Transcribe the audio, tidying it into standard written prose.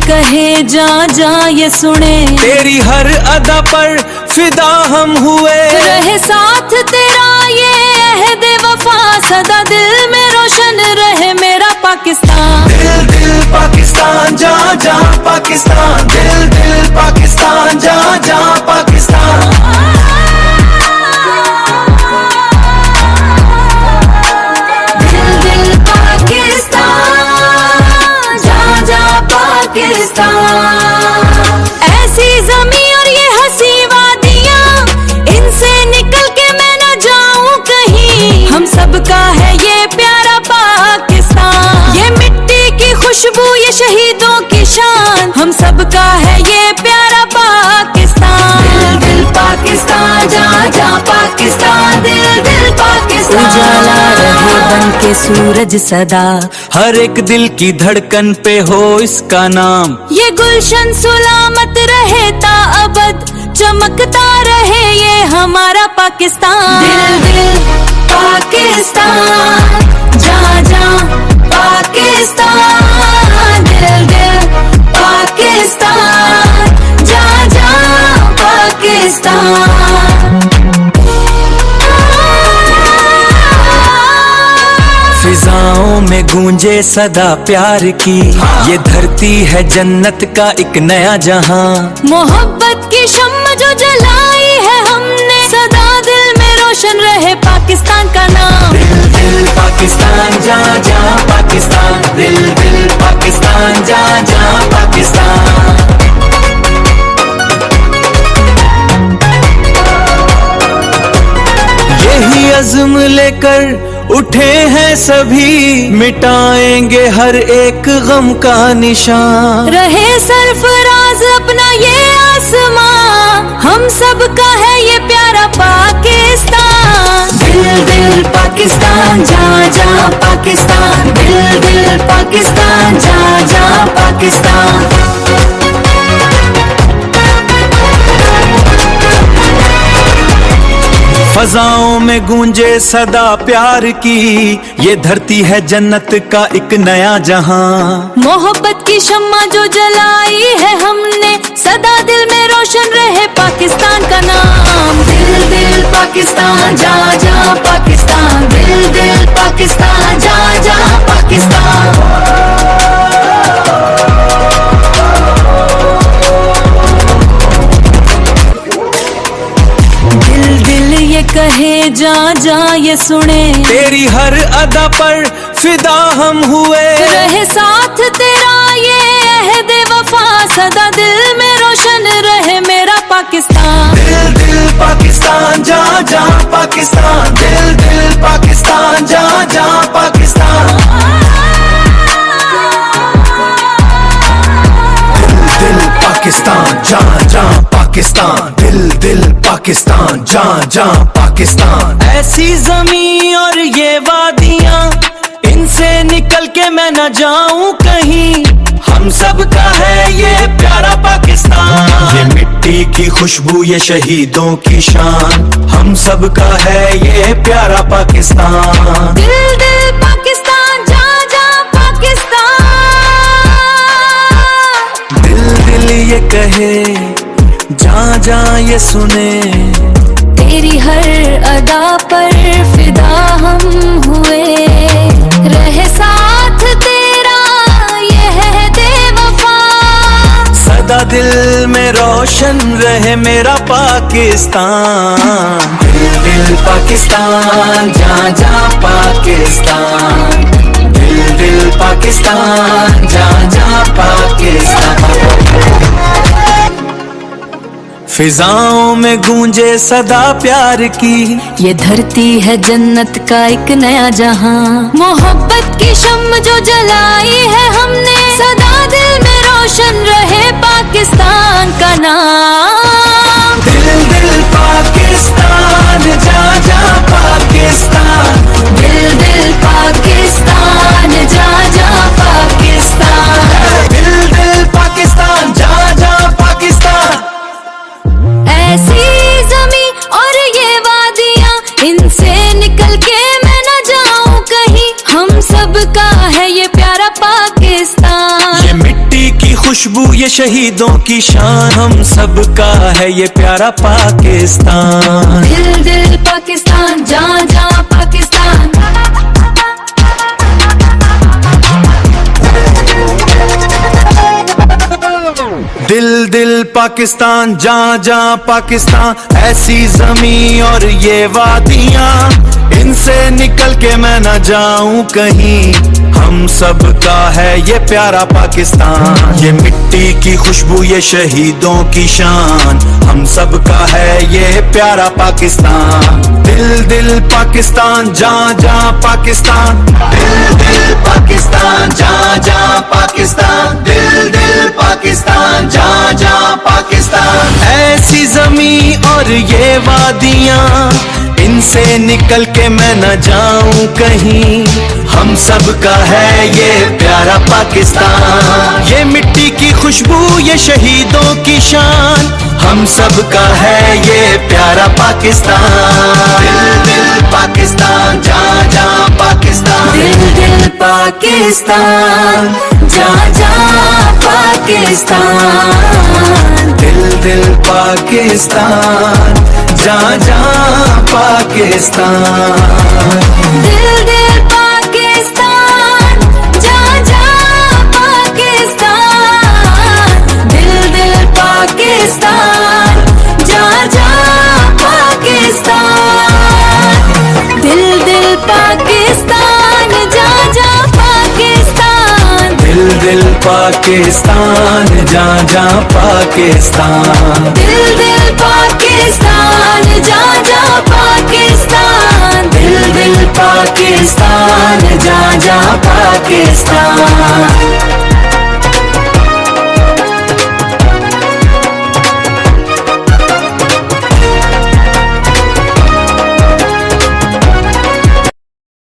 कहे जा जा ये सुने, तेरी हर अदा पर फिदा हम हुए। रहे साथ तेरा ये अहद वफा, सदा दिल में रोशन रहे मेरा पाकिस्तान। दिल दिल पाकिस्तान जा जा पाकिस्तान, दिल दिल पाकिस्तान जा जा पाकिस्तान। दिल दिल पाकिस्तान जा जा पाकिस्तान। ऐसी ज़मीं और ये हंसी वादियाँ, इनसे निकल के मैं न जाऊं कहीं। हम सबका है ये प्यारा पाकिस्तान, ये मिट्टी की खुशबू ये शहीदों की शान। हम सबका है ये प्यारा पाकिस्तान। दिल दिल पाकिस्तान जा जा पाकिस्तान, दिल दिल पाकिस्तान। उजाला रहे बन के सूरज सदा, हर एक दिल की धड़कन पे हो इसका नाम। ये गुलशन सुलामत रहे ता अबद, चमकता रहे ये हमारा पाकिस्तान। दिल दिल पाकिस्तान जा जा पाकिस्तान, दिल दिल पाकिस्तान जा जा पाकिस्तान। फिजाओं में गूंजे सदा प्यार की, ये धरती है जन्नत का एक नया जहां। मोहब्बत की शम्मा जो जलाई है हमने, सदा दिल में रोशन रहे पाकिस्तान का नाम। दिल दिल पाकिस्तान जा जा पाकिस्तान, दिल दिल पाकिस्तान जा जा पाकिस्तान। यही अज़्म लेकर उठे हैं सभी, मिटाएंगे हर एक गम का निशान। रहे सरफराज अपना ये आसमां, हम सब का है ये प्यारा पाकिस्तान। दिल दिल पाकिस्तान जा जा पाकिस्तान, दिल दिल पाकिस्तान जा जा पाकिस्तान। फजाओं में गूंजे सदा प्यार की, ये धरती है जन्नत का एक नया जहां। मोहब्बत की शम्मा जो जलाई है हमने, सदा दिल में रोशन रहे पाकिस्तान का नाम। दिल दिल पाकिस्तान जा जा पाकिस्तान, दिल दिल पाकिस्तान जा जा पाकिस्तान। ये कहे जा जा ये सुने, तेरी हर अदा पर फिदा हम हुए। रहे साथ तेरा ये अहद वफा, सदा दिल में रोशन रहे मेरा पाकिस्तान। दिल दिल पाकिस्तान जा जा पाकिस्तान, दिल दिल पाकिस्तान जा जा पाकिस्तान। दिल दिल पाकिस्तान जा जा पाकिस्तान, दिल दिल पाकिस्तान जा जा पाकिस्तान। ऐसी जमीन और ये वादियाँ, इनसे निकल के मैं न जाऊं कहीं। हम सब का है ये प्यारा पाकिस्तान, ये मिट्टी की खुशबू ये शहीदों की शान। हम सब का है ये प्यारा पाकिस्तान। दिल दिल पाकिस्तान जा जा पाकिस्तान। दिल दिल ये कहे जा जा ये सुने, तेरी हर अदा पर फिदा हम हुए। रहे साथ तेरा ये है बेवफा, सदा दिल में रोशन रहे मेरा पाकिस्तान। दिल दिल पाकिस्तान जा जा पाकिस्तान, दिल दिल पाकिस्तान जा जा पाकिस्तान। फिजाओं में गूंजे सदा प्यार की, ये धरती है जन्नत का एक नया जहां। मोहब्बत की शम्मा जो जलाई है हमने, सदा दिल में रोशन रहे पाकिस्तान का नाम। दिल दिल पाकिस्तान जा जा पाकिस्तान, दिल दिल पाकिस्तान जा जा पाकिस्तान। दिल दिल पाकिस्तान जा जा पाकिस्तान। ऐसी ज़मीं और ये वादियाँ, इनसे निकल के मैं न जाऊं कहीं। हम सब का है ये प्यारा पाकिस्तान, ये मिट्टी की खुशबू ये शहीदों की शान, हम सब का है ये प्यारा पाकिस्तान। दिल दिल पाकिस्तान, जहाँ जहाँ पाकिस्तान। दिल दिल पाकिस्तान, जहाँ जहाँ पाकिस्तान। ऐसी जमीन और ये वादियाँ, इनसे निकल के मैं न जाऊं कहीं। हम सब का है ये प्यारा पाकिस्तान। ये मिट्टी की खुशबू ये शहीदों की शान, हम सब का है ये प्यारा पाकिस्तान। दिल दिल पाकिस्तान, जहाँ जहाँ पाकिस्तान। दिल दिल पाकिस्तान, जहाँ जहाँ पाकिस्तान। दिल दिल पाकिस्तान, जहाँ जहाँ पाकिस्तान। ऐसी जमीन और ये वादियाँ, इनसे निकल के मैं न जाऊं कहीं। हम सब का है ये प्यारा पाकिस्तान। ये मिट्टी की खुशबू ये शहीदों की शान, हम सब का है ये प्यारा पाकिस्तान। दिल दिल पाकिस्तान, जहाँ जहाँ पाकिस्तान। दिल दिल पाकिस्तान, जहाँ जहाँ पाकिस्तान। दिल दिल पाकिस्तान, जहाँ जहाँ पाकिस्तान। दिल दिल पाकिस्तान, जहाँ जहाँ पाकिस्तान। दिल दिल पाकिस्तान, जहाँ जहाँ पाकिस्तान। दिल दिल पाकिस्तान, जहाँ जहाँ पाकिस्तान। दिल दिल पाकिस्तान, जहाँ जहाँ पाकिस्तान। दिल दिल पाकिस्तान, जहाँ जहाँ पाकिस्तान। दिल दिल पाकिस्तान, जहाँ जहाँ पाकिस्तान।